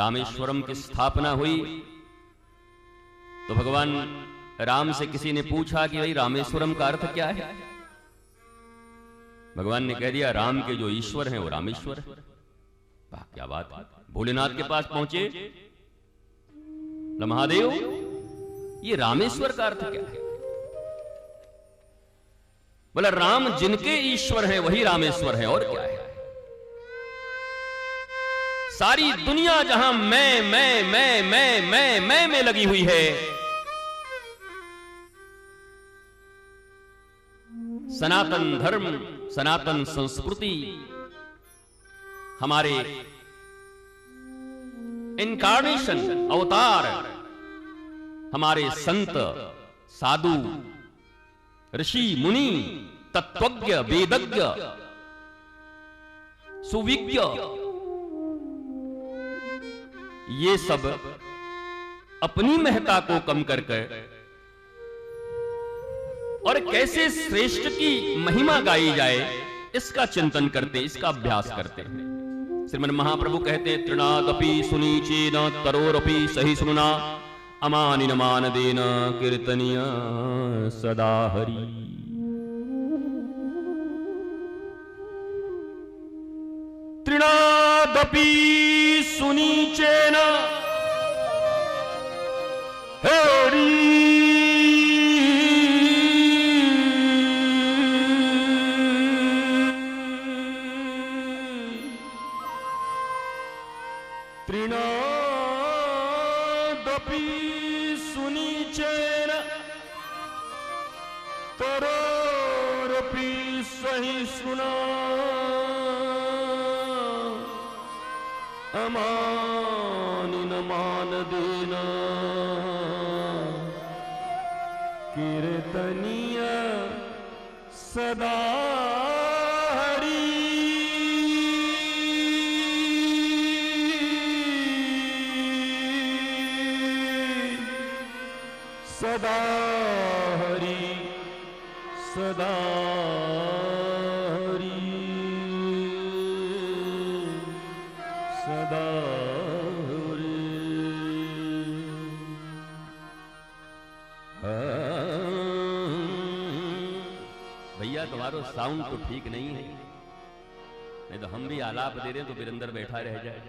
रामेश्वरम की स्थापना हुई तो भगवान राम से किसी ने पूछा कि भाई रामेश्वरम का अर्थ क्या है? भगवान ने कह दिया राम के जो ईश्वर हैं वो रामेश्वर है। वाह क्या बात है। भोलेनाथ के पास पहुंचे, महादेव ये रामेश्वर का अर्थ क्या है? बोला राम जिनके ईश्वर हैं वही रामेश्वर है, और क्या है? सारी दुनिया जहां मैं में लगी हुई है, सनातन धर्म सनातन संस्कृति हमारे इनकार्नेशन अवतार, हमारे संत साधु ऋषि मुनि तत्वज्ञ वेदज्ञ सुविज्ञ, ये सब अपनी महत्ता को कम करके और कैसे श्रेष्ठ की महिमा गाई जाए इसका चिंतन करते, इसका अभ्यास करते हैं। श्रीमन महाप्रभु कहते हैं तृणादपि सुनीचेन तरोरपि सहिष्णुना अमानिन मानदेन कीर्तनीय सदा हरि। तृणादपि सुनीचेन हरि तृणादपि सुनीचेन तरोरपि सहिष्णुना अमानिन मानदेन कीर्तनीय सदा सदा हरि सदा हरि सदा हरि। भैया तुम्हारा साउंड तो ठीक नहीं है, नहीं तो हम भी आलाप दे रहे हैं तो वीरेंद्र बैठा रह जाए।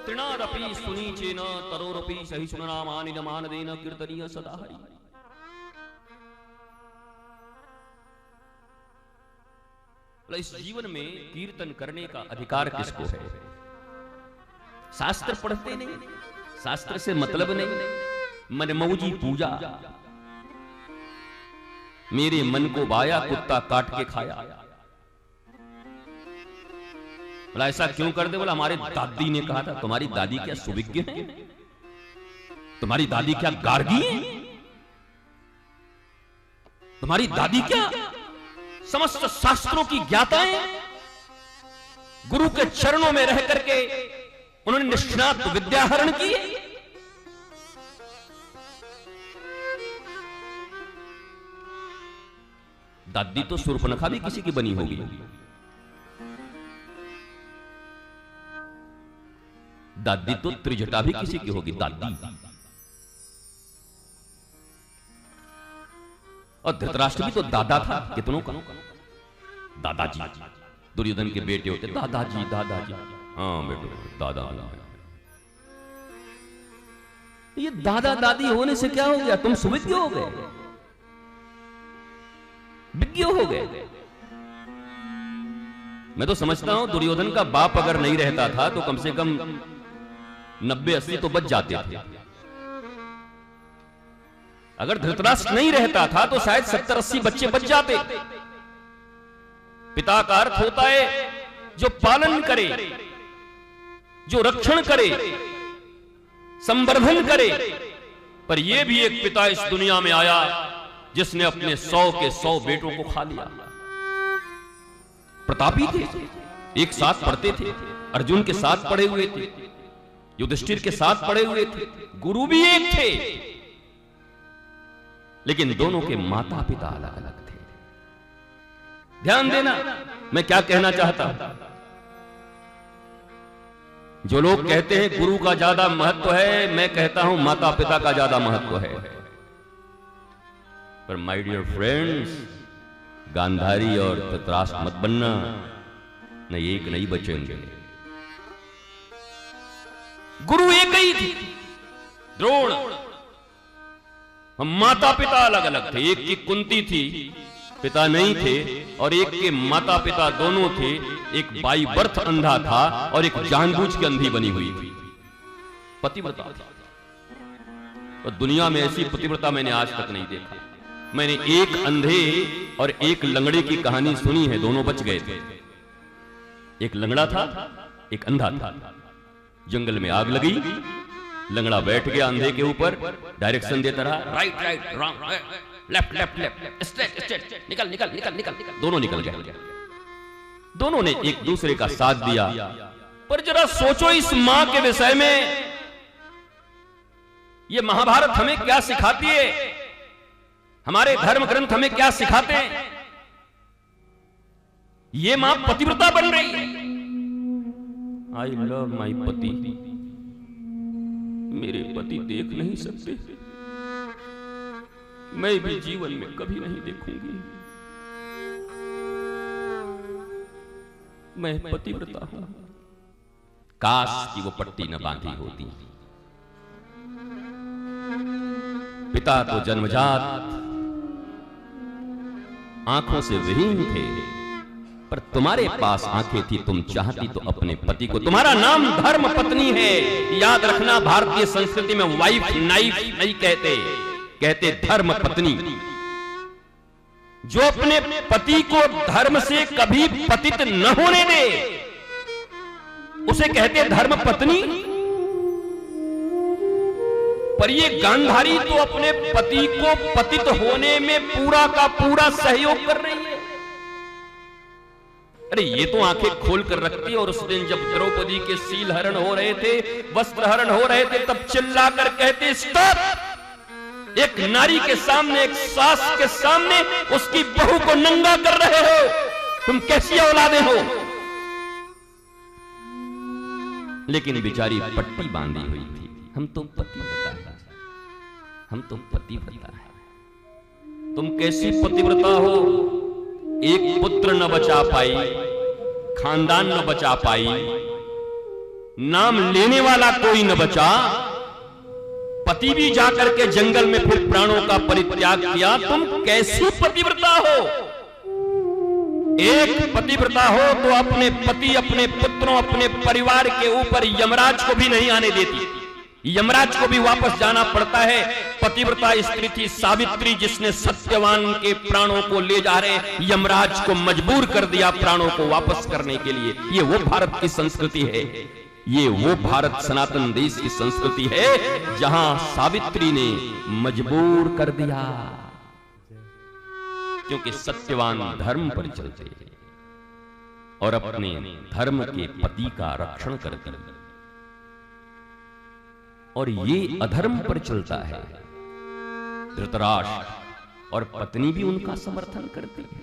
तृणादपि सुनीचेन तरोरपि सहिष्णुना अमानिन मानदेन कीर्तनीय सदा हरि। इस जीवन में कीर्तन करने का अधिकार किसको है? शास्त्र पढ़ते नहीं, शास्त्र से मतलब नहीं, मनमौजी पूजा। मेरे मन को बाया कुत्ता काट के खाया। बोला ऐसा क्यों कर दे? बोला हमारे दादी ने कहा था। तुम्हारी दादी क्या सुविज्ञ है? तुम्हारी दादी क्या गार्गी है? तुम्हारी दादी क्या समस्त शास्त्रों की ज्ञाता है? गुरु के चरणों में रह करके उन्होंने निष्णात विद्याहरण की है। दादी तो शूर्पणखा भी किसी की बनी होगी। दादी तो त्रिजटा भी किसी की होगी। दादी और धृतराष्ट्र भी तो दादा था कितनों का। दादाजी दुर्योधन के बेटे होते दादाजी दादाजी। हाँ बेटो दादा। ये दादा दादी होने से क्या हो गया? तुम सुविज्ञ हो गए, विज्ञ हो गए। मैं तो समझता हूं दुर्योधन का बाप अगर नहीं रहता था तो कम से कम 90-80 तो बच जाते थे। अगर धृतराष्ट्र नहीं रहता था तो शायद 70-80 बच्चे बच जाते। पिता का अर्थ होता है जो पालन करे, जो रक्षण करे, संवर्धन करे। पर यह भी एक पिता इस दुनिया में आया जिसने अपने 100 के 100 बेटों को खा लिया। प्रतापी थे, एक साथ पढ़ते थे, अर्जुन के साथ पढ़े हुए थे, युधिष्ठिर के साथ पढ़े हुए थे, गुरु भी एक थे, लेकिन दोनों के माता पिता अलग अलग थे। ध्यान देना मैं क्या कहना चाहता हूं। जो लोग कहते हैं गुरु का ज्यादा महत्व है, मैं कहता हूं माता पिता का ज्यादा महत्व है। पर माय डियर फ्रेंड्स, गांधारी और धृतराष्ट्र मत बनना, न एक नहीं बचेंगे। गुरु एक ही थी, द्रोण। हम माता पिता अलग अलग थे। एक की कुंती थी, पिता नहीं थे, और एक के माता पिता दोनों थे। एक बाई बर्थ अंधा था और एक जानबूझ के अंधी बनी हुई थी। पतिव्रता थी। और दुनिया में ऐसी पतिव्रता मैंने आज तक नहीं देखा। मैंने एक अंधे और एक लंगड़े की कहानी सुनी है, दोनों बच गए थे। एक लंगड़ा था, एक अंधा था। जंगल में आग लगी, लंगड़ा बैठ गया अंधे के ऊपर, डायरेक्शन देता रहा, right right, wrong, left left left, straight straight, निकल निकल निकल निकल निकल। दोनों निकल गए। दोनों ने एक दूसरे का साथ दिया। पर जरा सोचो इस मां के विषय में। ये महाभारत हमें क्या सिखाती है, हमारे धर्म ग्रंथ हमें क्या सिखाते हैं। ये मां पतिव्रता बन रही है। आई लव माई पति, मेरे पति देख नहीं सकते, मैं भी जीवन में कभी नहीं देखूंगी। मैं पतिव्रता हूं। काश कि वो पट्टी न बांधी होती। पिता तो जन्मजात आंखों से विहीन थे, पर तुम्हारे पास आंखें थी, तुम चाहती तो अपने पति को। तुम्हारा नाम धर्म पत्नी है। याद रखना, भारतीय संस्कृति में वाइफ नाइफ नहीं कहते, कहते धर्म पत्नी। जो अपने पति को धर्म से कभी पतित न होने दे, उसे कहते धर्म पत्नी। पर ये गांधारी तो अपने पति को पतित होने में पूरा का पूरा सहयोग कर रही है। अरे ये तो आंखें खोल कर रखती है। और उस दिन जब द्रौपदी के सील हरण हो रहे थे, वस्त्र हरण हो रहे थे, तब चिल्लाकर कहते स्टॉप। एक नारी के सामने, एक सास के सामने उसकी बहू को नंगा कर रहे हो, तुम कैसी औलादे हो। लेकिन बेचारी पट्टी बांधी हुई थी। हम तो पतिव्रता है, हम तो पतिव्रता है। तुम कैसी पतिव्रता हो। एक पुत्र न बचा पाई, खानदान न बचा पाई, नाम लेने वाला कोई न बचा। पति भी जाकर के जंगल में फिर प्राणों का परित्याग किया। तुम कैसी पतिव्रता हो। एक पतिव्रता हो तो अपने पति, अपने पुत्रों, अपने परिवार के ऊपर यमराज को भी नहीं आने देती। यमराज को भी वापस जाना पड़ता है। पतिव्रता स्त्री थी सावित्री, जिसने सत्यवान के प्राणों को ले जा रहे यमराज को मजबूर कर दिया प्राणों को वापस करने के लिए। ये वो भारत की संस्कृति है, ये वो भारत सनातन देश की संस्कृति है जहां सावित्री ने मजबूर कर दिया, क्योंकि सत्यवान धर्म पर चलते हैं और अपने धर्म के पति का रक्षण करते हैं। और ये अधर्म पर चलता है धृतराष्ट्र, और पत्नी भी उनका समर्थन करती है।